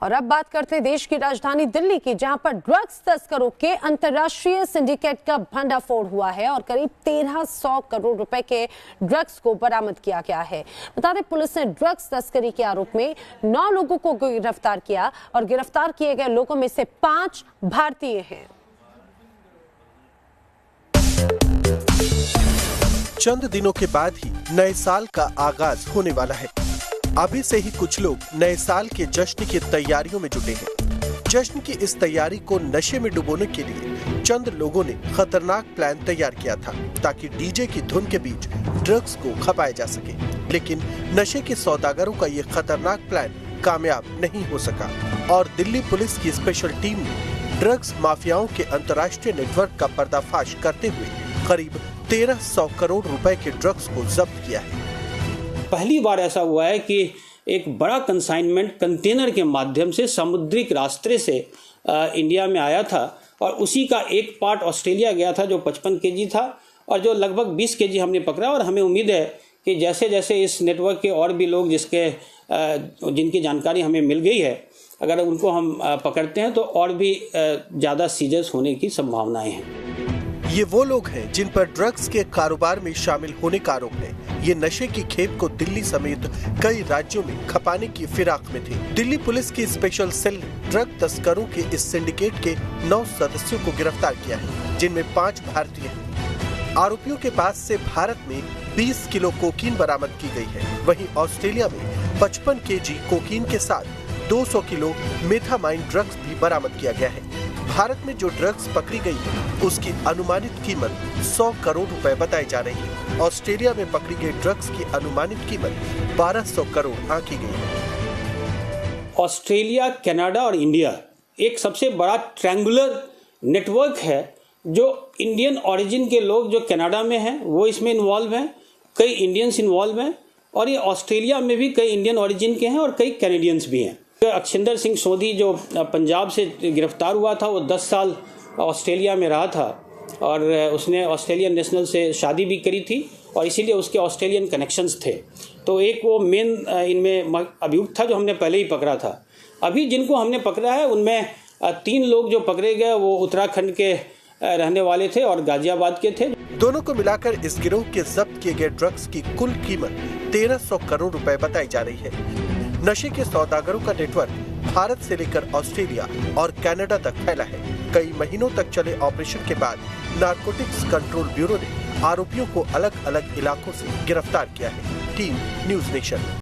और अब बात करते हैं देश की राजधानी दिल्ली की, जहां पर ड्रग्स तस्करों के अंतर्राष्ट्रीय सिंडिकेट का भंडाफोड़ हुआ है और करीब 1300 करोड़ रुपए के ड्रग्स को बरामद किया गया है। बता दें, पुलिस ने ड्रग्स तस्करी के आरोप में 9 लोगों को गिरफ्तार किया और गिरफ्तार किए गए लोगों में से 5 भारतीय हैं। चंद दिनों के बाद ही नए साल का आगाज होने वाला है। अभी से ही कुछ लोग नए साल के जश्न की तैयारियों में जुटे हैं। जश्न की इस तैयारी को नशे में डुबोने के लिए चंद लोगों ने खतरनाक प्लान तैयार किया था, ताकि डीजे की धुन के बीच ड्रग्स को खपाया जा सके। लेकिन नशे के सौदागरों का ये खतरनाक प्लान कामयाब नहीं हो सका और दिल्ली पुलिस की स्पेशल टीम ने ड्रग्स माफियाओं के अंतर्राष्ट्रीय नेटवर्क का पर्दाफाश करते हुए करीब 1300 करोड़ रुपए के ड्रग्स को जब्त किया है। पहली बार ऐसा हुआ है कि एक बड़ा कंसाइनमेंट कंटेनर के माध्यम से समुद्रिक रास्ते से इंडिया में आया था और उसी का एक पार्ट ऑस्ट्रेलिया गया था जो 55 केजी था और जो लगभग 20 केजी हमने पकड़ा। और हमें उम्मीद है कि जैसे जैसे इस नेटवर्क के और भी लोग जिनकी जानकारी हमें मिल गई है, अगर उनको हम पकड़ते हैं तो और भी ज़्यादा सीजर्स होने की संभावनाएं हैं। ये वो लोग हैं जिन पर ड्रग्स के कारोबार में शामिल होने का आरोप है। ये नशे की खेप को दिल्ली समेत कई राज्यों में खपाने की फिराक में थे। दिल्ली पुलिस की स्पेशल सेल ने ड्रग तस्करों के इस सिंडिकेट के 9 सदस्यों को गिरफ्तार किया है, जिनमें 5 भारतीय हैं। आरोपियों के पास से भारत में 20 किलो कोकीन बरामद की गई है। वहीं ऑस्ट्रेलिया में 55 केजी कोकीन के साथ 200 किलो मेथामाइन ड्रग्स भी बरामद किया गया है। भारत में जो ड्रग्स पकड़ी गई है उसकी अनुमानित कीमत 100 करोड़ रुपए बताई जा रही है। ऑस्ट्रेलिया में पकड़ी गई ड्रग्स की अनुमानित कीमत 1200 करोड़ आंकी गई है। ऑस्ट्रेलिया, कनाडा और इंडिया एक सबसे बड़ा ट्रायंगुलर नेटवर्क है, जो इंडियन ओरिजिन के लोग जो कनाडा में हैं वो इसमें इन्वॉल्व हैं, कई इंडियंस इन्वॉल्व हैं और ये ऑस्ट्रेलिया में भी कई इंडियन ओरिजिन के हैं और कई कैनेडियंस भी हैं। अक्षिंदर सिंह सोधी जो पंजाब से गिरफ्तार हुआ था, वो 10 साल ऑस्ट्रेलिया में रहा था और उसने ऑस्ट्रेलियन नेशनल से शादी भी करी थी और इसीलिए उसके ऑस्ट्रेलियन कनेक्शंस थे। तो एक वो मेन इनमें अभियुक्त था जो हमने पहले ही पकड़ा था। अभी जिनको हमने पकड़ा है उनमें 3 लोग जो पकड़े गए वो उत्तराखंड के रहने वाले थे और गाजियाबाद के थे। दोनों को मिलाकर इस गिरोह के जब्त किए गए ड्रग्स की कुल कीमत 1300 करोड़ रुपए बताई जा रही है। नशे के सौदागरों का नेटवर्क भारत से लेकर ऑस्ट्रेलिया और कनाडा तक फैला है। कई महीनों तक चले ऑपरेशन के बाद नारकोटिक्स कंट्रोल ब्यूरो ने आरोपियों को अलग अलग इलाकों से गिरफ्तार किया है। Team news nation.